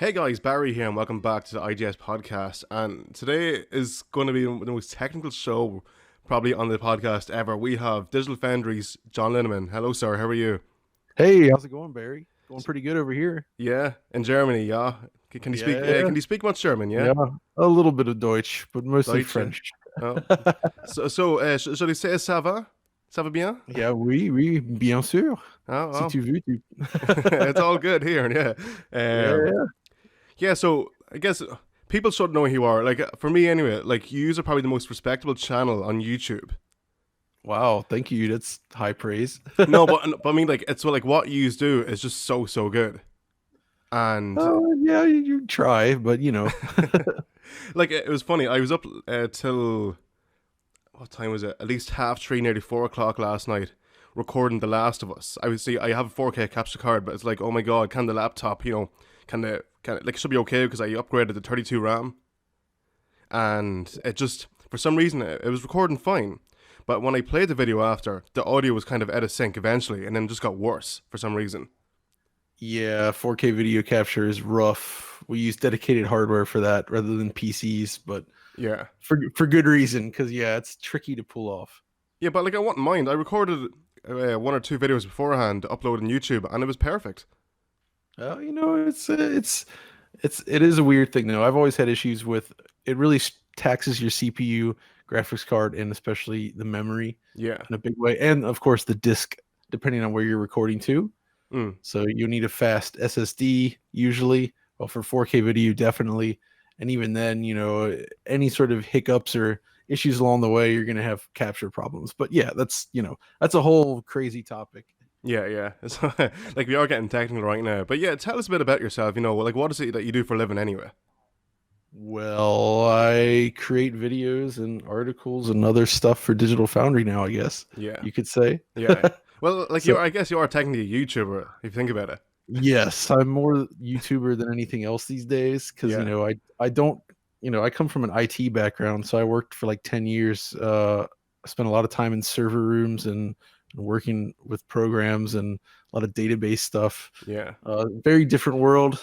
Hey guys, Barry here, and welcome back to the IGS podcast. And today is going to be the most technical show probably on the podcast ever. We have Digital Foundry's John Linneman. Hello, sir. How are you? Hey, how's it going, Barry? Going pretty good over here. Yeah, in Germany. Yeah. Can you speak? Yeah, Can you speak much German? Yeah, yeah, a little bit of Deutsch, but mostly Deutsch. Yeah. French. Oh. Shall I say ça va? Ça va bien? Yeah, oui, oui, bien sûr. Oh, Si well. tu veux, tu. It's all good here. Yeah, Yeah. yeah. Yeah. So I guess people should know who you are. Like for me, anyway. Like you are probably the most respectable channel on YouTube. Wow, thank you. That's high praise. No, but I mean, like it's like what you do is just so good, and Yeah, you try, but like it was funny. I was up till what time was it? At least half three, nearly 4 o'clock last night, recording The Last of Us. I would see I have a 4K capture card, but it's like, oh my god, can the laptop, can it, like it should be okay because I upgraded to 32 RAM, and it just for some reason it was recording fine. But when I played the video after, the audio was kind of out of sync eventually, and then just got worse for some reason. yeah, 4K video capture is rough. We use dedicated hardware for that rather than PCs, but Yeah. for good reason, because yeah, it's tricky to pull off. Yeah, but like I wouldn't mind. I recorded one or two videos beforehand, uploaded on YouTube, and it was perfect. It is a weird thing though. I've always had issues with it. Really taxes your CPU, graphics card, and especially the memory Yeah. in a big way, and of course the disk, depending on where you're recording to. Mm. So you need a fast SSD usually. Well, for 4K video, definitely. And even then, any sort of hiccups or issues along the way, you're going to have capture problems. But yeah, that's a whole crazy topic. Yeah, yeah. It's like we are getting technical right now, but yeah, tell us a bit about yourself. Like what is it that you do for a living anyway? Well, I create videos and articles and other stuff for Digital Foundry now, I guess Yeah, you could say. yeah. Well, like So, I guess you are technically a YouTuber if you think about it. yes, I'm more YouTuber than anything else these days because, Yeah, I don't, I come from an IT background, so I worked for like 10 years. I spent a lot of time in server rooms and working with programs and a lot of database stuff. yeah, Very different world.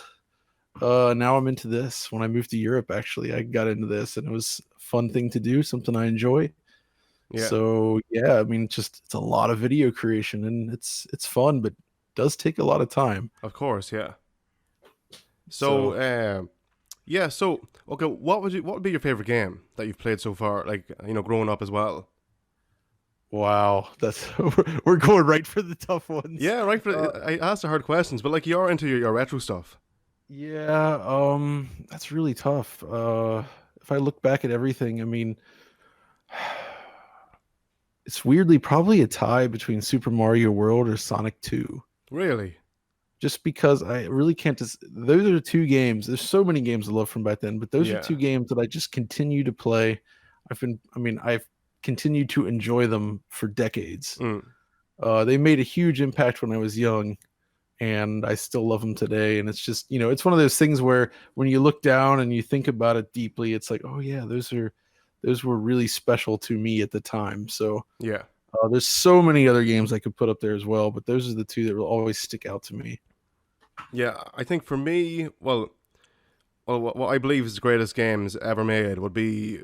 Now I'm into this. When I moved to Europe, actually, I got into this and it was a fun thing to do, something I enjoy. yeah. So yeah, I mean, it's a lot of video creation and it's fun, but does take a lot of time. Of course, yeah. So, So yeah. So, okay, what would be your favorite game that you've played so far? Like, growing up as well. wow, that's we're going right for the tough ones. Yeah, right. Uh, I asked the hard questions, but like you're into your retro stuff. yeah, that's really tough. If I look back at everything, I mean, it's weirdly probably a tie between Super Mario World or Sonic 2. Really? Just because I really can't those are two games. There's so many games I love from back then, but those are Yeah. two games that I just continue to play. I've continued to enjoy them for decades. Mm. They made a huge impact when I was young, and I still love them today. And it's just, it's one of those things where when you look down and you think about it deeply, it's like, oh yeah, those were really special to me at the time. So Yeah. there's so many other games I could put up there as well, but those are the two that will always stick out to me. Yeah. I think for me, well, what I believe is the greatest games ever made would be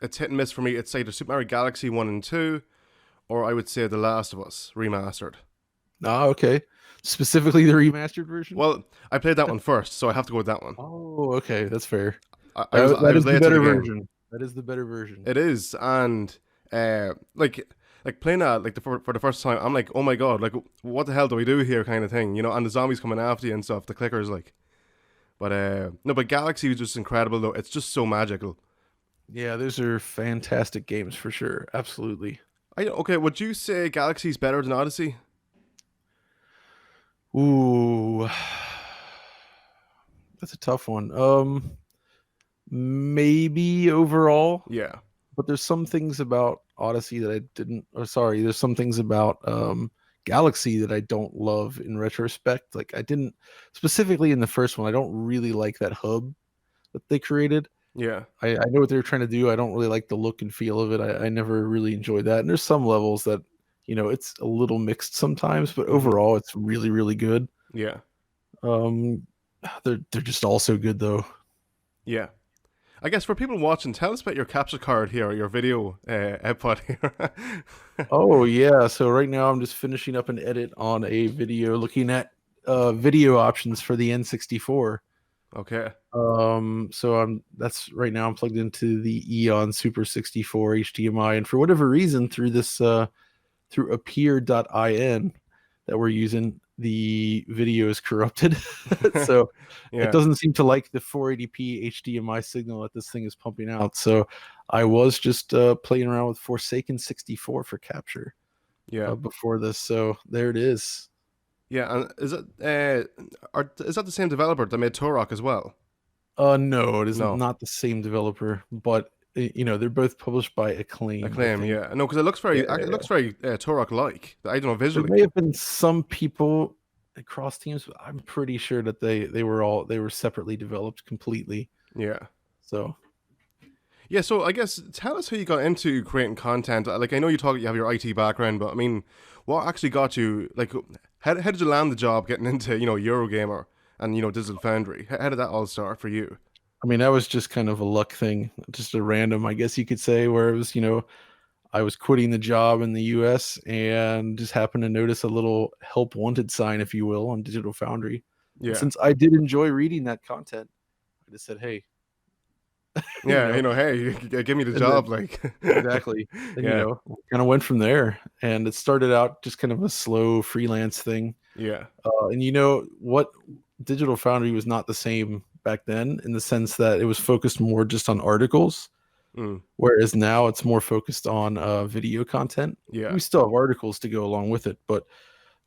it's hit and miss for me. It's either Super Mario Galaxy 1 and 2, or I would say The Last of Us remastered. Ah, okay. Specifically the remastered version? Well, I played that one first, so I have to go with that one. Oh, okay, that's fair. I That was is the late to the better game. version. That is the better version. It is, and like playing that like for the first time, I'm like, oh my god, like what the hell do we do here, kind of thing, and the zombies coming after you and stuff, the clickers, like. But no, but Galaxy was just incredible though. It's just so magical. Yeah, those are fantastic games for sure. Absolutely. Okay, would you say Galaxy's better than Odyssey? Ooh, that's a tough one. Maybe overall, Yeah, but there's some things about Odyssey that I didn't. Or sorry, there's some things about Galaxy that I don't love in retrospect. Like I didn't specifically in the first one. I don't really like that hub that they created. yeah, I know what they're trying to do. I don't really like the look and feel of it. I never really enjoyed that. And there's some levels that it's a little mixed sometimes, but hmm overall, it's really really good. yeah, Um, They're just all so good though. Yeah. I guess for people watching, tell us about your capture card here, your video output here. Oh yeah, so right now I'm just finishing up an edit on a video looking at video options for the N64. Okay. So that's right now I'm plugged into the Eon Super 64 HDMI, and for whatever reason through this through appear.in that we're using, the video is corrupted. So it Yeah. doesn't seem to like the 480p HDMI signal that this thing is pumping out. So I was just playing around with Forsaken 64 for capture Yeah. before this. So there it is. Yeah. And is that the same developer that made Turok as well? No, it is No. not the same developer, but they're both published by Acclaim, I Acclaim, think. yeah. No, because Yeah, it looks very Turok like. I don't know there visually. may have been some people across teams, but I'm pretty sure that they were separately developed completely. Yeah. So Yeah, so I guess tell us how you got into creating content. Like I know you have your IT background, but I mean, what actually got you like how did you land the job getting into, Eurogamer and Digital Foundry? How did that all start for you? I mean, that was just kind of a luck thing, just a random, I guess you could say, where it was, I was quitting the job in the US and just happened to notice a little help wanted sign, if you will, on Digital Foundry. And Yeah. since I did enjoy reading that content, I just said, hey, you Yeah, know, hey, give me the and then job like. exactly. And, Yeah. kind of went from there. And it started out just kind of a slow freelance thing. Yeah. And you know what? Digital Foundry was not the same back then in the sense that it was focused more just on articles, Mm, whereas now it's more focused on video content. yeah. We still have articles to go along with it, but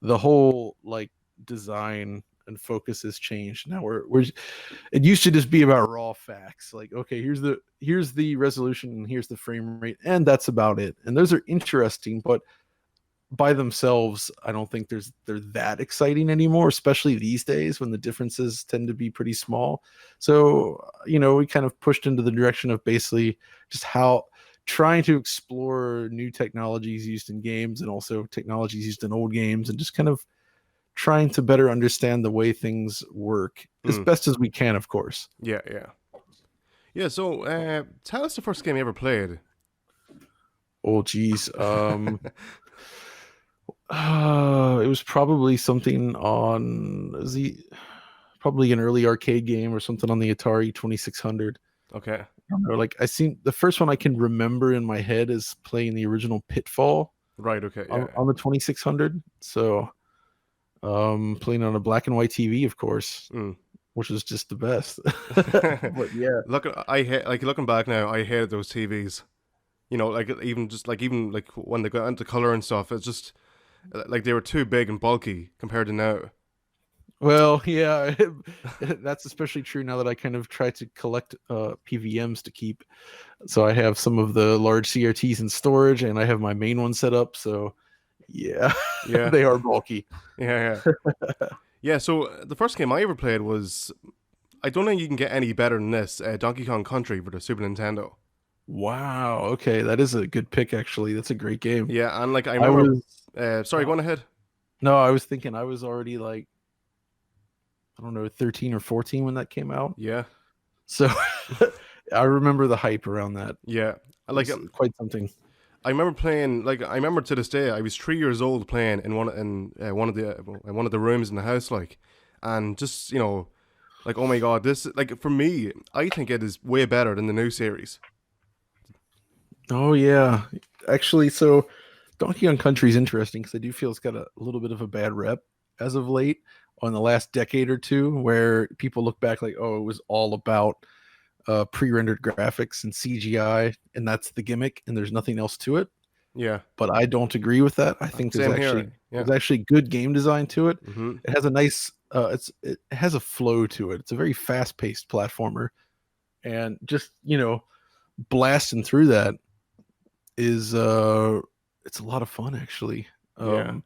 the whole like design and focus has changed. Now we're it used to just be about raw facts. Like, okay, here's the resolution and here's the frame rate, and that's about it. And those are interesting, but by themselves, I don't think they're that exciting anymore, especially these days when the differences tend to be pretty small. So, we kind of pushed into the direction of basically just how trying to explore new technologies used in games and also technologies used in old games, and just kind of trying to better understand the way things work as Mm, best as we can, of course. yeah, yeah. Yeah, so tell us the first game you ever played. Oh geez. It was probably something on probably an early arcade game or something on the Atari 2600. Okay. I don't know, like I seen the first one I can remember in my head is playing the original Pitfall Right, okay, on, yeah. on the 2600. So, playing on a black and white TV, of course, Mm. which was just the best. But yeah, I hate like looking back now. I hated those TVs. Like even like when they got into color and stuff, it's just like they were too big and bulky compared to now. well, yeah, that's especially true now that I kind of try to collect PVMs to keep. So I have some of the large CRTs in storage, and I have my main one set up. So yeah, Yeah, they are bulky. yeah, yeah. So the first game I ever played was I don't think you can get any better than this Donkey Kong Country for the Super Nintendo. Wow. Okay, that is a good pick. Actually, that's a great game. Yeah, and like I I remember. was Sorry, go on ahead. no, I was thinking I was already like I don't know 13 or 14 when that came out. Yeah, So I remember the hype around that. yeah. It Like was quite something. I remember playing. Like I remember to this day, I was 3 years old playing in one of the rooms in the house. Like, and just like oh my god, this like for me, I think it is way better than the new series. Oh yeah, actually, so Donkey Kong Country is interesting because I do feel it's got a little bit of a bad rep as of late on the last decade or two, where people look back like, oh, it was all about pre-rendered graphics and CGI, and that's the gimmick, and there's nothing else to it. Yeah, But I don't agree with that. I think same here. Yeah. there's actually good game design to it. Hmm. It has a nice it has a flow to it. It's a very fast-paced platformer, and just blasting through that is it's a lot of fun actually. Yeah.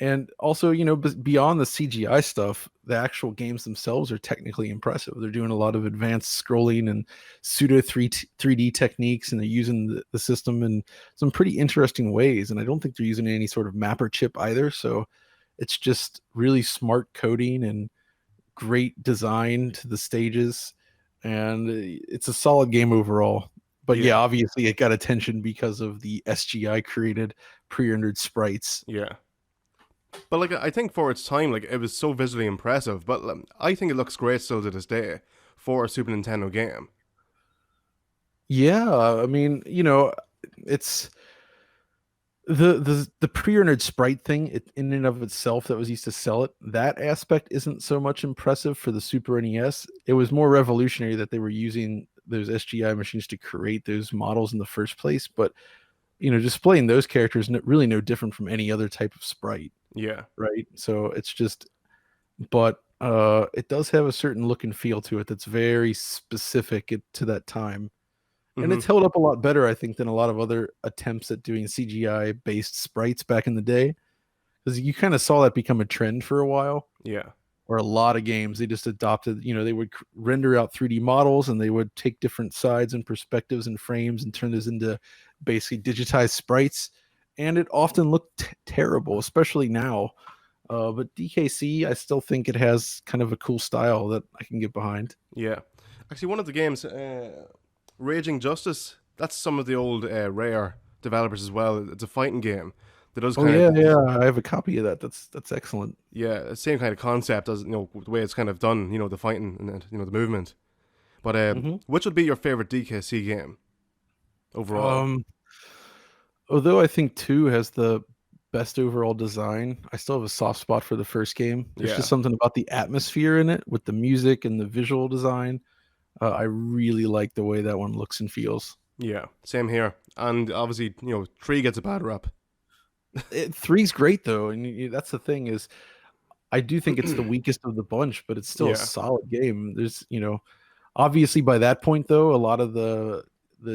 And also, beyond the CGI stuff, the actual games themselves are technically impressive. They're doing a lot of advanced scrolling and pseudo 3D techniques, and they're using the system in some pretty interesting ways. And I don't think they're using any sort of mapper chip either. So it's just really smart coding and great design to the stages, and it's a solid game overall. But yeah, Yeah, obviously it got attention because of the SGI created pre-rendered sprites. yeah. But like I think for its time, like it was so visually impressive. But I think it looks great still to this day for a Super Nintendo game. Yeah, I mean, it's the pre-rendered sprite thing in and of itself that was used to sell it. That aspect isn't so much impressive for the Super NES. It was more revolutionary that they were using those SGI machines to create those models in the first place. But displaying those characters really no different from any other type of sprite, Yeah. right? So it's just, but it does have a certain look and feel to it that's very specific to that time, and Mm-hmm. it's held up a lot better, I think, than a lot of other attempts at doing CGI based sprites back in the day. Because you kind of saw that become a trend for a while, Yeah. where a lot of games they just adopted. They would render out 3D models and they would take different sides and perspectives and frames and turn those into basically digitized sprites, and it often looked terrible, especially now. But DKC, I still think it has kind of a cool style that I can get behind. Yeah. Actually, one of the games, Raging Justice, that's some of the old Rare developers as well. It's a fighting game that does Oh kind yeah, of, yeah, I have a copy of that. That's excellent. yeah, same kind of concept as, the way it's kind of done, the fighting and, the movement. But Hmm. which would be your favorite DKC game overall? Um, Although I think two has the best overall design, I still have a soft spot for the first game. There's just Yeah. something about the atmosphere in it with the music and the visual design. I really like the way that one looks and feels. Yeah. Same here. And obviously, 3 gets a bad rap. Three's great though, and that's the thing is, I do think it's the weakest of the bunch, but it's still a Yeah. solid game. There's, obviously by that point though, a lot of the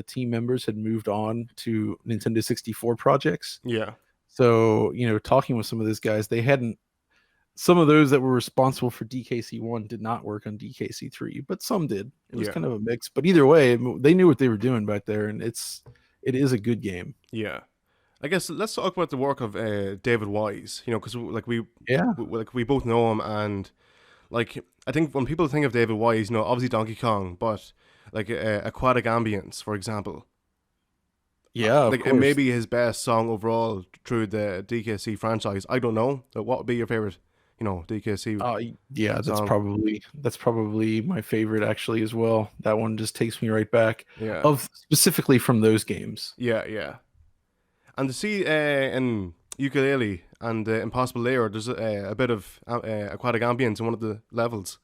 team members had moved on to Nintendo 64 projects. Yeah. So, talking with some of those guys, they hadn't, some of those that were responsible for DKC1 did not work on DKC3, but some did. It was Yeah. kind of a mix, but either way, they knew what they were doing back there, and it is a good game. Yeah. I guess let's talk about the work of David Wise. Because like Yeah. we both know him, and like I think when people think of David Wise, obviously Donkey Kong, but like Aquatic Ambience, for example, Yeah, of like it may course. be his best song overall through the DKC franchise. I don't know. What would be your favorite, DKC Yeah, song? that's probably my favorite actually as well. That one just takes me right back Yeah, of specifically from those games. yeah, yeah. And to see in Ukulele and Impossible Layer, there's a bit of Aquatic Ambience in one of the levels.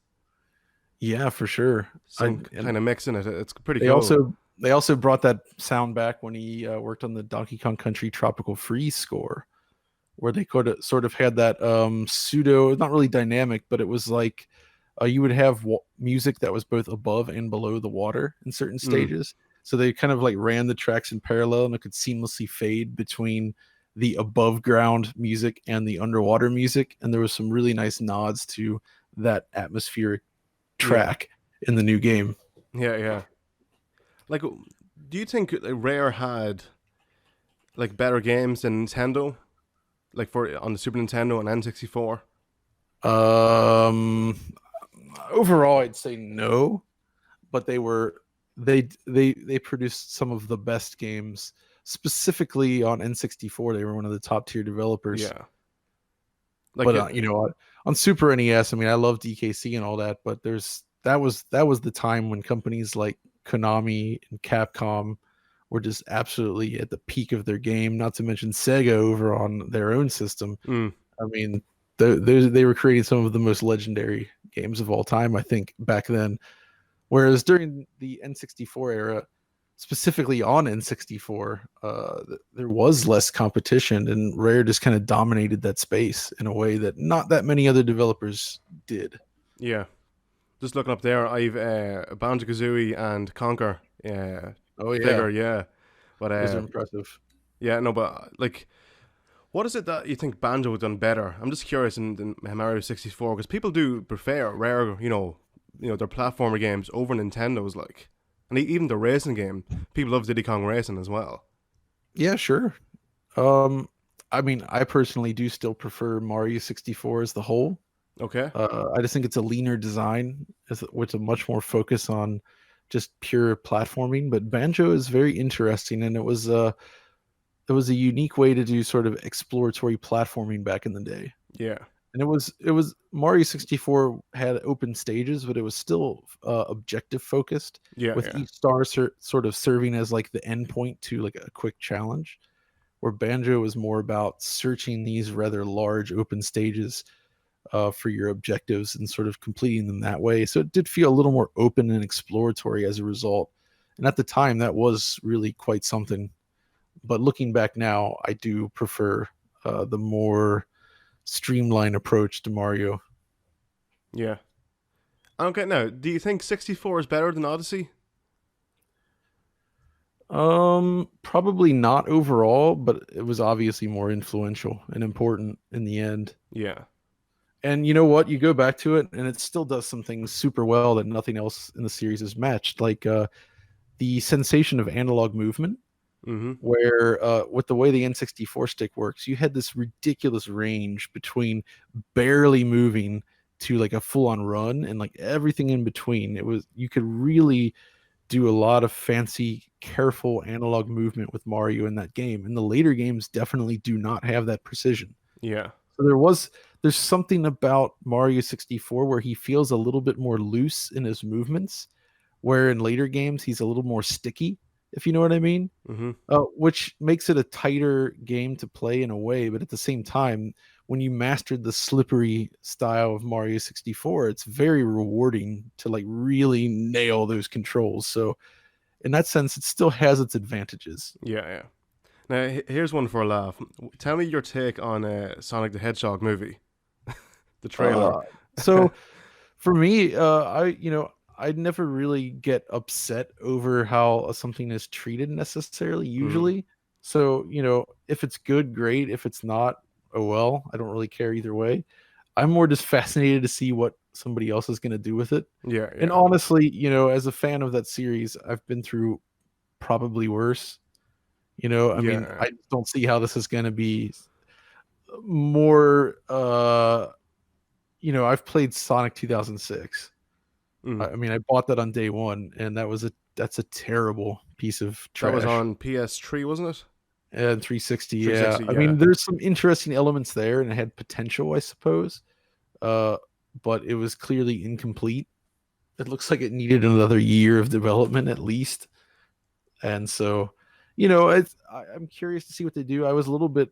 Yeah, for sure. Some And kind of mix in it. It's pretty they cool. also brought that sound back when he worked on the Donkey Kong Country Tropical Freeze score, where they could have sort of had that pseudo, not really dynamic, but it was like you would have music that was both above and below the water in certain Mm, stages. So they kind of like ran the tracks in parallel, and it could seamlessly fade between the above ground music and the underwater music. And there was some really nice nods to that atmospheric yeah, track in the new game. yeah, yeah. Like, do you think Rare had like better games than Nintendo? Like for on the Super Nintendo and N64? Um, Overall, I'd say no, but they produced some of the best games. Specifically on N64, they were one of the top tier developers. Yeah. Like But it, on Super NES, I mean, I love DKC and all that, but that was the time when companies like Konami and Capcom were just absolutely at the peak of their game. Not to mention Sega over on their own system. mm, I mean, they were creating some of the most legendary games of all time, I think, back then. Whereas during the N64 era, specifically on N64, there was less competition, and Rare just kind of dominated that space in a way that not that many other developers did. yeah. Just looking up there, I've Banjo Kazooie and Conquer Oh yeah, figure, yeah. But those are impressive. yeah, no, but like, what is it that you think Banjo would done better? I'm just curious in Mario 64 because people do prefer Rare, their platformer games over Nintendo's, like, and even the racing game. People love Diddy Kong Racing as well. Yeah, sure. Um, I mean, I personally do still prefer Mario 64 as the whole. Okay. I just think it's a leaner design with a much more focus on just pure platforming. But Banjo is very interesting, and it was a unique way to do sort of exploratory platforming back in the day. Yeah. And it was Mario 64 had open stages, but it was still objective focused, Yeah. with Yeah. each star sort of serving as like the endpoint to like a quick challenge. Where Banjo was more about searching these rather large open stages for your objectives and sort of completing them that way. So it did feel a little more open and exploratory as a result. And at the time, that was really quite something. But looking back now, I do prefer the more streamlined approach to Mario. Yeah. I don't get now. Do you think 64 is better than Odyssey? Probably not overall, but it was obviously more influential and important in the end. Yeah. And you know what? You go back to it, and it still does some things super well that nothing else in the series has matched, like the sensation of analog movement, Mm-hmm. where with the way the N64 stick works, you had this ridiculous range between barely moving to like a full-on run and like everything in between. It was you could really do a lot of fancy, careful analog movement with Mario in that game, and the later games definitely do not have that precision. Yeah. So there's something about Mario 64 where he feels a little bit more loose in his movements, where in later games he's a little more sticky, if you know what I mean. Mm-hmm. Which makes it a tighter game to play in a way, but at the same time, when you mastered the slippery style of Mario 64, it's very rewarding to like really nail those controls. So in that sense, it still has its advantages. Yeah. Yeah. Now, here's one for a laugh. Tell me your take on Sonic the Hedgehog movie, the trailer. Uh, so for me, I'd never really get upset over how something is treated necessarily, Mm. usually. So, if it's good, great. If it's not, oh well, I don't really care either way. I'm more just fascinated to see what somebody else is going to do with it. Yeah. And Yeah. honestly, as a fan of that series, I've been through probably worse. I mean, Yeah. I just don't see how this is going to be more. I've played Sonic 2006. Mm. I mean, I bought that on day one, and that's a terrible piece of That was trash. on PS3, wasn't it? And 360, yeah. 360. I Yeah. mean, there's some interesting elements there, and it had potential, I suppose. Uh, but it was clearly incomplete. It looks like it needed another year of development at least. And so, I'm curious to see what they do. I was a little bit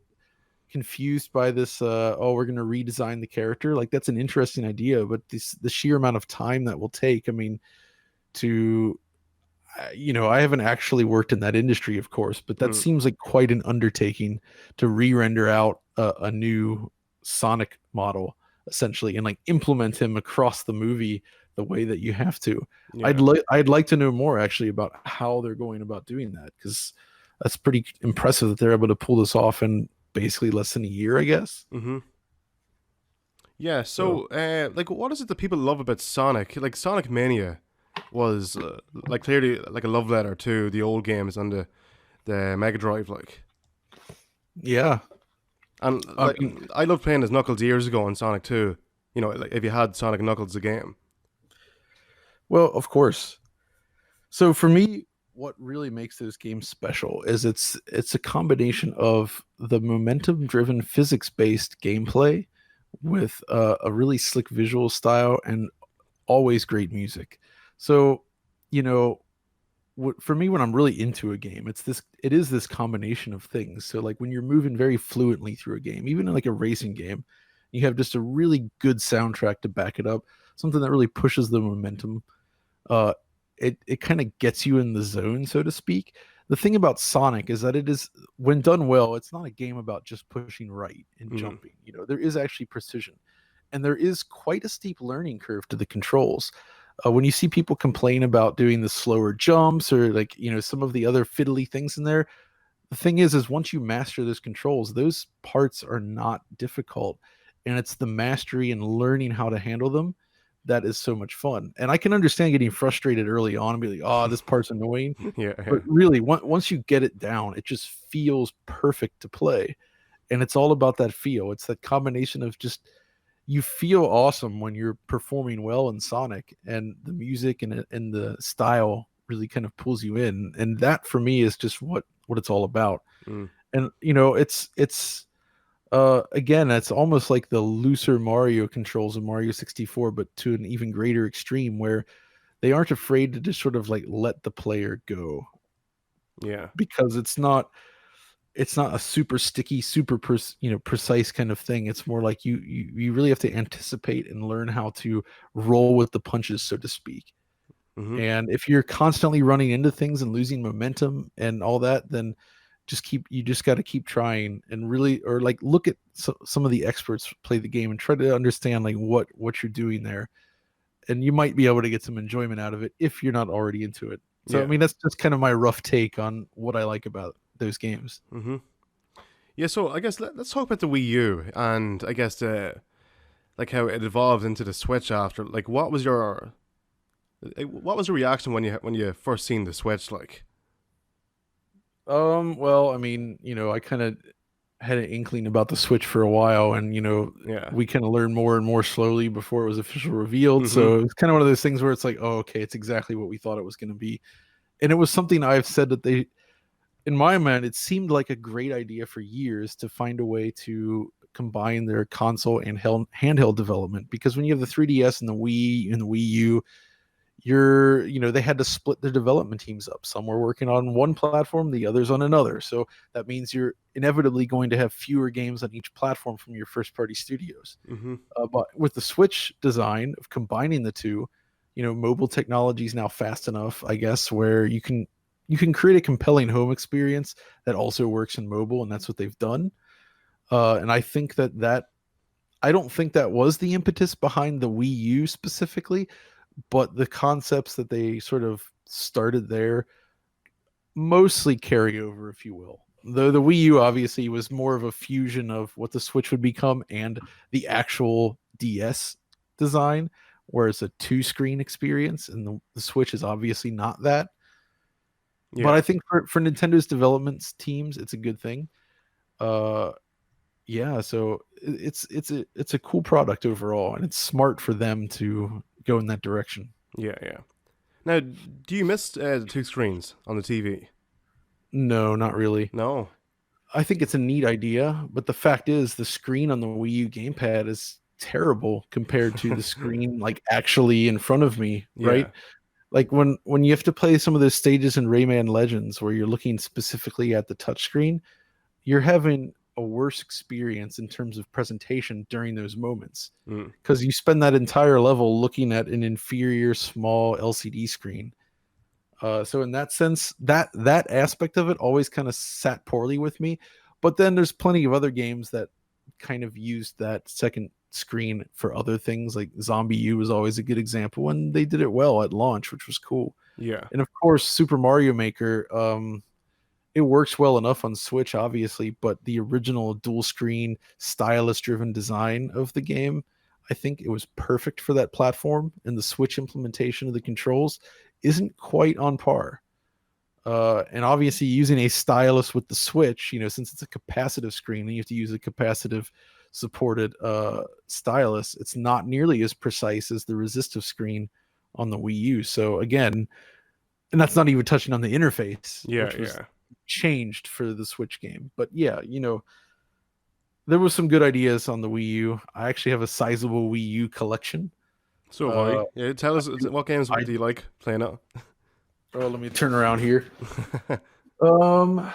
confused by this. We're going to redesign the character. Like that's an interesting idea, but the sheer amount of time that will take. I mean, to I haven't actually worked in that industry, of course, but that Mm. seems like quite an undertaking to re-render out a new Sonic model essentially and like implement him across the movie the way that you have to. Yeah. I'd like to know more actually about how they're going about doing that because that's pretty impressive that they're able to pull this off in basically less than a year, I guess. Mm-hmm. Yeah. So So, like, what is it that people love about Sonic? Like, Sonic Mania was like clearly like a love letter to the old games on the Mega Drive, like. yeah, And I like, mean, I loved playing as Knuckles years ago on Sonic 2. You know, like if you had Sonic and Knuckles the game. well, of course. So for me, what really makes those games special is it's a combination of the momentum-driven, physics-based gameplay with a really slick visual style and always great music. So, you know, for me, when I'm really into a game, it is this combination of things. So, like when you're moving very fluently through a game, even in like a racing game, you have just a really good soundtrack to back it up, something that really pushes the momentum. Uh, it kind of gets you in the zone, so to speak. The thing about Sonic is that it is, when done well, it's not a game about just pushing right and Mm. jumping. There is actually precision, and there is quite a steep learning curve to the controls. When you see people complain about doing the slower jumps or like some of the other fiddly things in there, the thing is once you master those controls, those parts are not difficult, and it's the mastery and learning how to handle them that is so much fun. And I can understand getting frustrated early on and be like, oh, this part's annoying. Yeah. But Yeah. really, once you get it down, it just feels perfect to play. And it's all about that feel. It's that combination of just you feel awesome when you're performing well in Sonic, and the music and the style really kind of pulls you in, and that for me is just what it's all about. Mm. And it's again, it's almost like the looser Mario controls of Mario 64, but to an even greater extreme, where they aren't afraid to just sort of like let the player go, Yeah. because it's not a super sticky, super precise kind of thing. It's more like you really have to anticipate and learn how to roll with the punches, so to speak. Mm-hmm. And if you're constantly running into things and losing momentum and all that, then you just got to keep trying and really, or like look at some of the experts play the game and try to understand like what you're doing there, and you might be able to get some enjoyment out of it if you're not already into it. So I Yeah. mean, that's just kind of my rough take on what I like about those games. Mm-hmm. Yeah. So I guess let's talk about the Wii U and I guess like how it evolved into the Switch after. Like, what was your reaction when you first seen the Switch? Like, Well, I mean, I kind of had an inkling about the Switch for a while, and yeah. we kind of learned more and more slowly before it was officially revealed. Mm-hmm. So it was kind of one of those things where it's like, oh, okay, it's exactly what we thought it was going to be. And it was something I've said that in my mind, it seemed like a great idea for years to find a way to combine their console and handheld development, because when you have the 3DS and the Wii and the Wii U, they had to split their development teams up. Some were working on one platform, the others on another. So that means you're inevitably going to have fewer games on each platform from your first party studios. Mm-hmm. But with the Switch design of combining the two, mobile technology is now fast enough, I guess, where you can create a compelling home experience that also works in mobile, and that's what they've done. And I think that I don't think that was the impetus behind the Wii U specifically, but the concepts that they sort of started there mostly carry over, if you will. Though the Wii U obviously was more of a fusion of what the Switch would become and the actual DS design, where it's a two-screen experience, and the Switch is obviously not that. But Yeah. I think for Nintendo's development teams, it's a good thing. Uh, yeah, so it's a cool product overall, and it's smart for them to go in that direction. Yeah. Yeah. Now, do you miss the two screens on the TV? No, not really. No. I think it's a neat idea, but the fact is the screen on the Wii U gamepad is terrible compared to the screen like actually in front of me, right? Yeah. Like when you have to play some of those stages in Rayman Legends where you're looking specifically at the touchscreen, you're having a worse experience in terms of presentation during those moments, Mm. because you spend that entire level looking at an inferior small LCD screen. So in that sense, that aspect of it always kind of sat poorly with me. But then there's plenty of other games that kind of used that second screen for other things. Like Zombie U was always a good example, and they did it well at launch, which was cool. Yeah. And of course, Super Mario Maker, it works well enough on Switch, obviously, but the original dual screen stylus driven design of the game, I think it was perfect for that platform, and the Switch implementation of the controls isn't quite on par. And obviously, using a stylus with the Switch, since it's a capacitive screen and you have to use a capacitive supported stylus, it's not nearly as precise as the resistive screen on the Wii U. So again, and that's not even touching on the interface, Yeah. which was Yeah. changed for the Switch game. But yeah, there was some good ideas on the Wii U. I actually have a sizable Wii U collection. So have Uh, I. Yeah. Tell us what games I do you like playing it? let me turn around here. Um,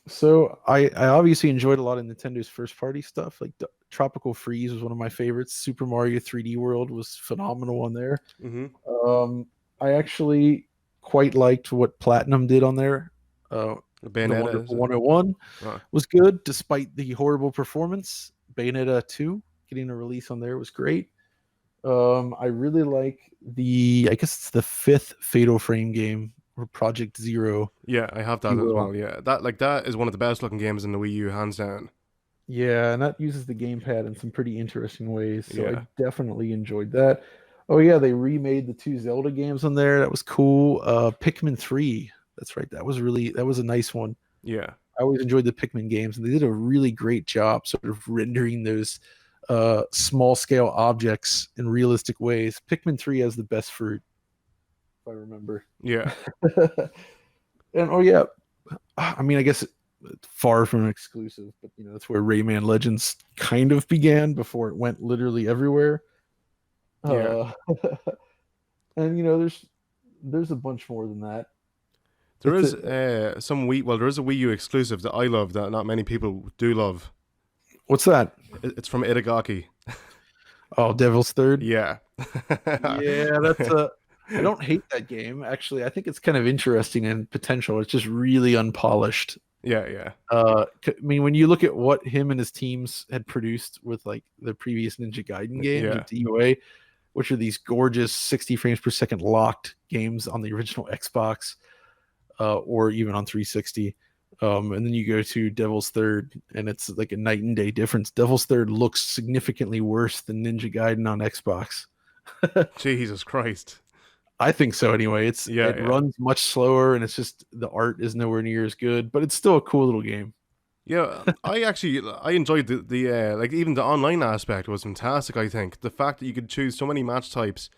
so I obviously enjoyed a lot of Nintendo's first party stuff. Like Tropical Freeze was one of my favorites. Super Mario 3D World was phenomenal on there. Mm-hmm. Um, I actually quite liked what Platinum did on there. The Bayonetta is Wonderful it? 101 Oh. was good despite the horrible performance. Bayonetta 2 getting a release on there was great. I really like I guess it's the fifth Fatal Frame game, or Project Zero, Yeah, I have if that you as will. well. Yeah, that is one of the best looking games in the Wii U, hands down. Yeah, and that uses the gamepad in some pretty interesting ways. So I Yeah. definitely enjoyed that. Oh yeah, they remade the two Zelda games on there. That was cool. Pikmin 3. That's right. That was a nice one. Yeah. I always enjoyed the Pikmin games, and they did a really great job sort of rendering those small scale objects in realistic ways. Pikmin 3 has the best fruit, if I remember. Yeah. And oh yeah, I mean, I guess far from an exclusive, but that's where Rayman Legends kind of began before it went literally everywhere. Yeah. Uh, and there's a bunch more than that. There It's is a there is a Wii U exclusive that I love that not many people do love. What's that? It's from Itagaki. Oh, Devil's Third. Yeah. Yeah, that's a. I don't hate that game actually. I think it's kind of interesting and potential. It's just really unpolished. Yeah, yeah. I mean, when you look at what him and his teams had produced with like the previous Ninja Gaiden games or Yeah. DOA, which are these gorgeous 60 frames per second locked games on the original Xbox, or even on 360. And then you go to Devil's Third, and it's like a night and day difference. Devil's Third looks significantly worse than Ninja Gaiden on Xbox. Jesus Christ. I think so anyway. Yeah, It yeah. runs much slower, and it's just the art is nowhere near as good, but it's still a cool little game. Yeah, I enjoyed the like even the online aspect was fantastic. I think the fact that you could choose so many match types,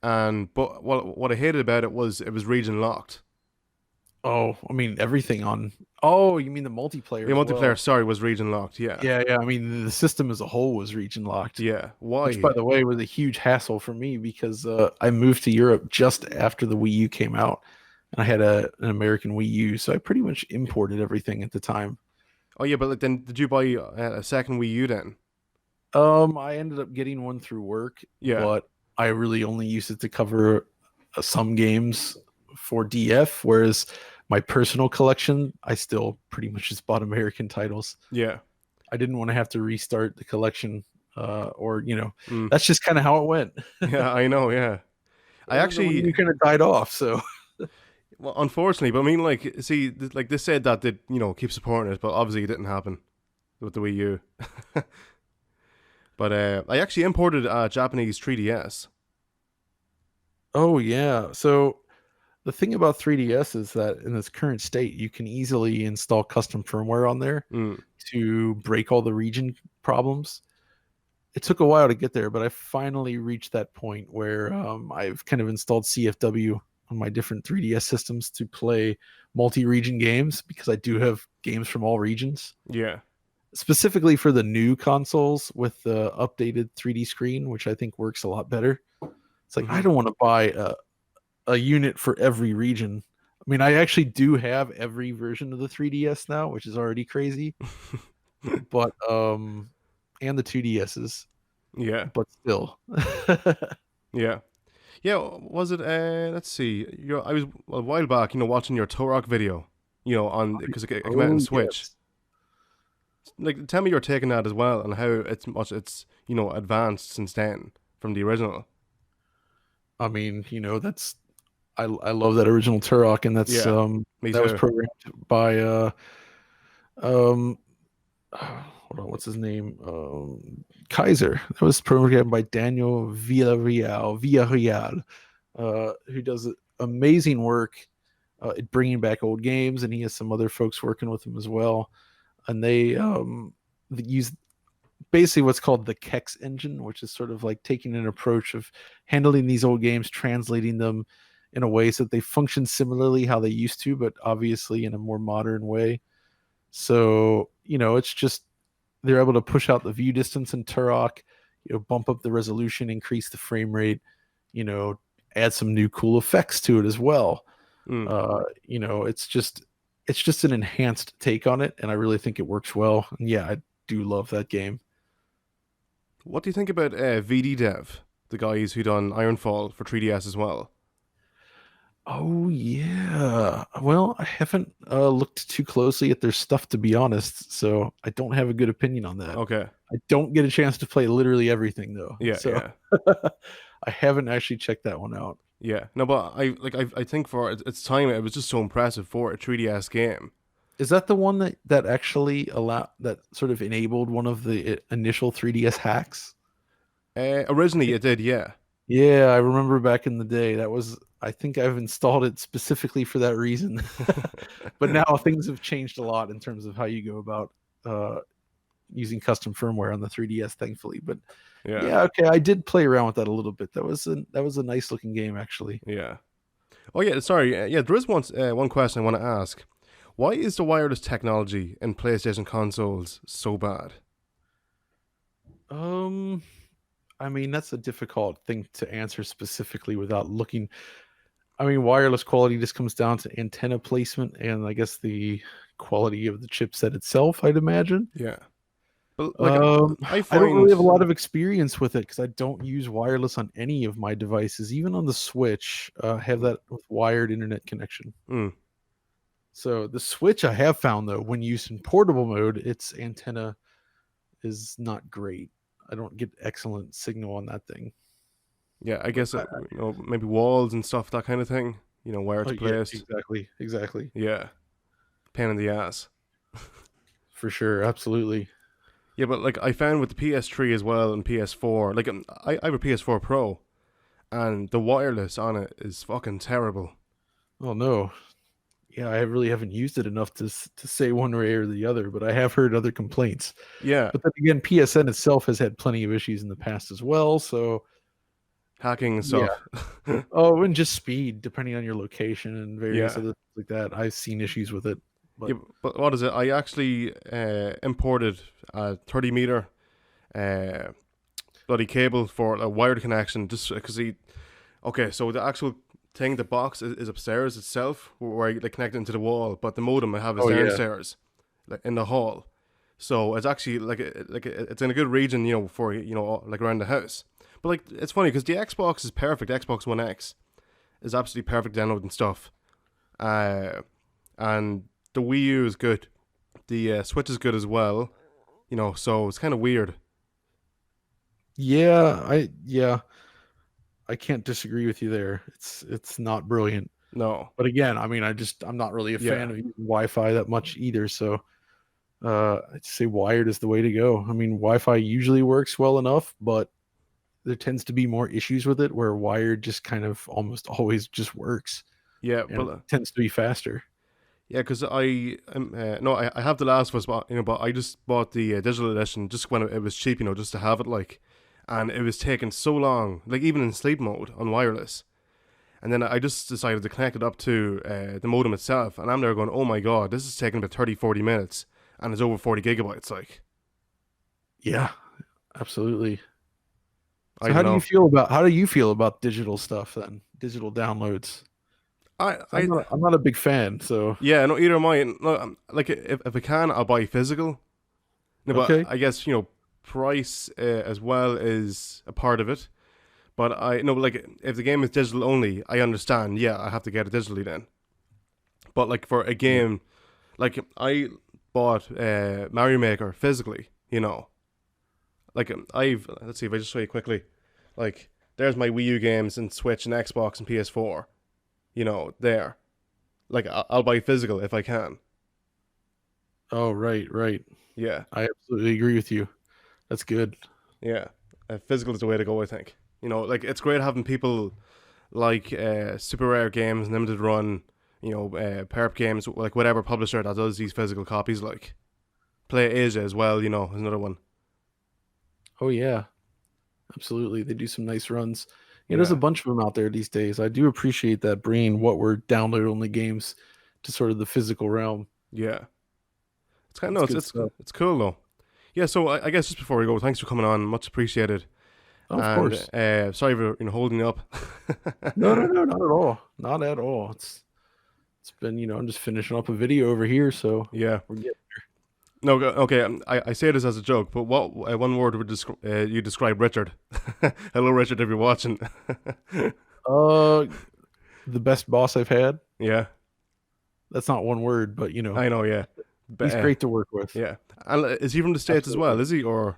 and but what I hated about it was region locked. Oh, I mean everything on. Oh, you mean the multiplayer The as multiplayer, well? sorry, was region locked. Yeah, Yeah, yeah. I mean the system as a whole was region locked, yeah. which by Why? the way was a huge hassle for me because I moved to Europe just after the Wii U came out, and I had an American Wii U, so I pretty much imported everything at the time. Oh yeah, but like, then did you buy a second Wii U then? I ended up getting one through work, Yeah, but I really only used it to cover some games for DF, whereas my personal collection, I still pretty much just bought American titles. yeah, I didn't want to have to restart the collection, or mm. that's just kind of how it went. Yeah. I know. Yeah, I And then the Wii actually, U kind of died off. So, well, unfortunately, but I mean, like, see, like they said that they keep supporting it, but obviously it didn't happen with the Wii U. But I actually imported a Japanese 3DS. oh yeah. So the thing about 3DS is that in its current state, you can easily install custom firmware on there Mm, to break all the region problems. It took a while to get there, but I finally reached that point where I've kind of installed CFW on my different 3DS systems to play multi-region games because I do have games from all regions. yeah. Specifically for the new consoles with the updated 3D screen, which I think works a lot better. It's like I Hmm. don't want to buy a unit for every region. I mean, I actually do have every version of the 3DS now, which is already crazy, but and the 2DSs, Yeah, but still. yeah, yeah. Was it? Let's see. I was a while back, watching your Turok video. On because it came out on Oh Switch. yes. Like, tell me your take on that as well, and how it's advanced since then from the original. I mean, that's I love that original Turok, and that's Yeah, me that was too. programmed by um hold on, what's his name? Kaiser. That was programmed by Daniel Villarreal, who does amazing work at bringing back old games, and he has some other folks working with him as well. And they use basically what's called the Kex engine, which is sort of like taking an approach of handling these old games, translating them in a way so that they function similarly how they used to, but obviously in a more modern way. So, it's just they're able to push out the view distance in Turok, bump up the resolution, increase the frame rate, you know, add some new cool effects to it as well. Mm. It's just an enhanced take on it, and I really think it works well. And yeah, I do love that game. What do you think about VD Dev, the guys who done Ironfall for 3DS as well? Oh yeah. Well, I haven't looked too closely at their stuff to be honest, so I don't have a good opinion on that. Okay. I don't get a chance to play literally everything though, Yeah, so yeah, I haven't actually checked that one out. yeah. No, but I think for its time, it was just so impressive for a 3DS game. Is that the one that actually that sort of enabled one of the initial 3DS hacks? Originally, it did, yeah. Yeah, I remember back in the day. I think I've installed it specifically for that reason. But now things have changed a lot in terms of how you go about, uh, using custom firmware on the 3DS, thankfully. But Yeah, yeah, okay, I did play around with that a little bit. That was a nice looking game, actually. yeah. Oh yeah, sorry. Yeah, there is one question I want to ask. Why is the wireless technology in PlayStation consoles so bad? Um, I mean, that's a difficult thing to answer specifically without looking. I mean, wireless quality just comes down to antenna placement and I guess the quality of the chipset itself, I'd imagine. Yeah, but like Um, I I don't find, really have a lot of experience with it because I don't use wireless on any of my devices. Even on the Switch, I have that with wired internet connection. mm, So the Switch I have found though, when used in portable mode, its antenna is not great. I don't get excellent signal on that thing. yeah, I But guess maybe walls and stuff, that kind of thing. Where oh it's yeah, placed. exactly, Yeah, pain in the ass. for sure, absolutely. Yeah, but like I found with the PS3 as well and PS4, like I have a PS4 Pro, and the wireless on it is fucking terrible. Oh no, yeah, I really haven't used it enough to say one way or the other, but I have heard other complaints. Yeah, But then again, PSN itself has had plenty of issues in the past as well. So hacking and yeah. stuff. Oh, and just speed, depending on your location and various Yeah. other things like that. I've seen issues with it, Yeah, but but what is it? I actually imported a 30 meter uh, bloody cable for a wired connection just because he. Okay, so the actual thing, the box is upstairs itself, where I like connect it into the wall, but the modem I have is oh yeah, downstairs, like in the hall. So it's actually it's in a good region, for like around the house. But like it's funny because the Xbox is perfect. Xbox One X is absolutely perfect downloading stuff. And the Wii U is good. The Switch is good as well. So it's kind of weird. yeah, I can't disagree with you there. It's not brilliant, No. but again, I mean, I'm not really a Yeah. fan of using Wi-Fi that much either. So I'd say wired is the way to go. I mean, Wi-Fi usually works well enough, but there tends to be more issues with it where wired just kind of almost always just works Yeah, and but it tends to be faster. yeah, because no, I have the Last of Us, but I just bought the digital edition just when it was cheap, just to have it like, and it was taking so long, like even in sleep mode on wireless. And then I just decided to connect it up to the modem itself, and I'm there going, oh my god, this is taking about 30, 40 minutes, and it's over 40 gigabytes. Like, Yeah, absolutely. I So don't know. how do you feel about digital stuff then? Digital downloads? I, 'Cause I, I'm not a big fan, so yeah, no, either am I. No, like if I can, I'll buy physical. No, but okay. I guess price as well is a part of it. But I no, like if the game is digital only, I understand. Yeah, I have to get it digitally then. But like for a Yeah. game, like I bought Mario Maker physically. Like I've let's see if I just show you quickly. Like there's my Wii U games and Switch and Xbox and PS4. There. Like I'll buy physical if I can. Oh, right. Yeah, I absolutely agree with you. That's good. yeah. Physical is the way to go. I think. Like it's great having people like Super Rare Games, Limited Run, Perp Games, like whatever publisher that does these physical copies, like Play Asia as well. Is another one. Oh yeah, absolutely. They do some nice runs. Yeah, there's a Yeah, bunch of them out there these days. I do appreciate that bringing what were download only games to sort of the physical realm. yeah. It's kind of That's no, good stuff. it's cool though. Yeah, so I guess just before we go, thanks for coming on, much appreciated. Oh, of And course. sorry for holding you up. No, not at all. Not at all. It's been, I'm just finishing up a video over here, so Yeah. we're getting No, okay. I say this as a joke, but what one word would you describe Richard? Hello, Richard, if you're watching. uh the best boss I've had. Yeah, That's not one word, but I know. Yeah, but he's great to work with. yeah. And is he from the States as well? Absolutely. Is he or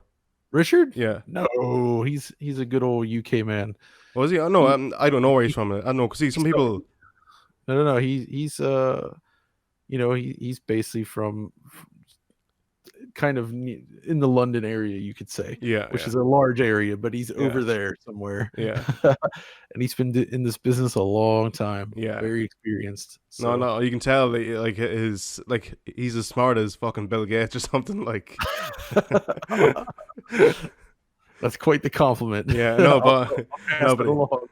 Richard? yeah? No, he's a good old UK man. Was he? Oh, no, He, I don't know where he's he from. I don't know because see he's some people. no. He's he's basically from kind of in the London area, you could say, Yeah, which yeah, is a large area, but he's yeah, over there somewhere. yeah, And he's been in this business a long time, yeah. very experienced. No, So no, you can tell that, like he's as smart as fucking Bill Gates or something like. that's quite the compliment. Yeah, no, I'll but pass no, that but along.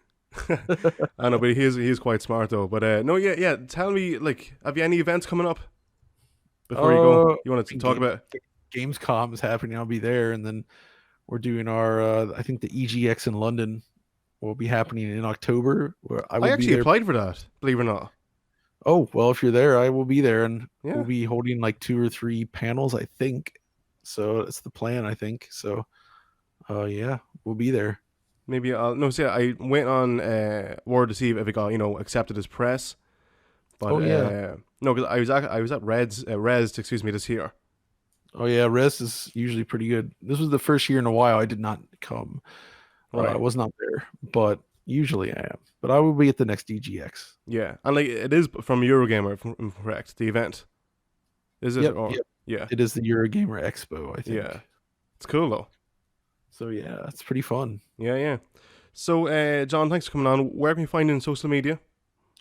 I know, but he is quite smart though. But no, yeah, yeah. Tell me, like, have you any events coming up before you go? I You want to mean, talk about? Gamescom is happening. I'll be there, and then we're doing our I think the EGX in London will be happening in October, where I I will be actually there. applied for that, believe it or not. Oh, well, if you're there, I will be there, and Yeah, we'll be holding like 2 or 3 panels, I think. So it's the plan, I think. So yeah, we'll be there. maybe I'll. No, see, I went on word to see if it got accepted as press, but Oh yeah. no, because I was at Res, excuse me, this year. Oh yeah, Res is usually pretty good. This was the first year in a while I did not come. I Right. was not there, but usually I am. But I will be at the next DGX. Yeah, and like it is from Eurogamer, if I'm correct. The event is it Yep, or yep. yeah, It is the Eurogamer Expo, I yeah, think. it's cool though. So yeah, it's pretty fun. Yeah, yeah. So, John, thanks for coming on. Where can you find you on social media?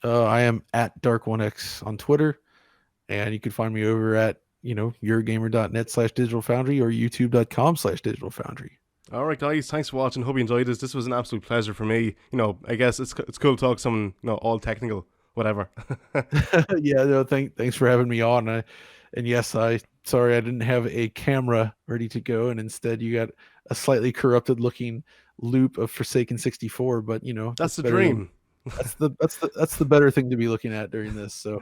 I am at Dark1X on Twitter, and you can find me over at Eurogamer.net/Digital Foundry or YouTube.com/Digital Foundry. All right, guys. Thanks for watching. Hope you enjoyed this. This was an absolute pleasure for me. I guess it's cool to talk to someone all technical, whatever. Yeah, no, thanks for having me on. And yes, sorry I didn't have a camera ready to go, and instead you got a slightly corrupted looking loop of Forsaken 64. But That's the better than dream. that's the better thing to be looking at during this. So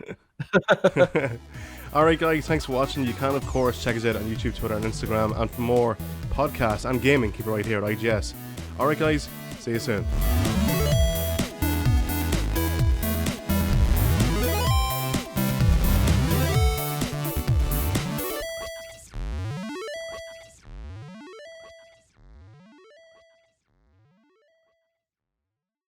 All right, guys. Thanks for watching. You can, of course, check us out on YouTube, Twitter, and Instagram. And for more podcasts and gaming, keep it right here at IGS. All right, guys. See you soon.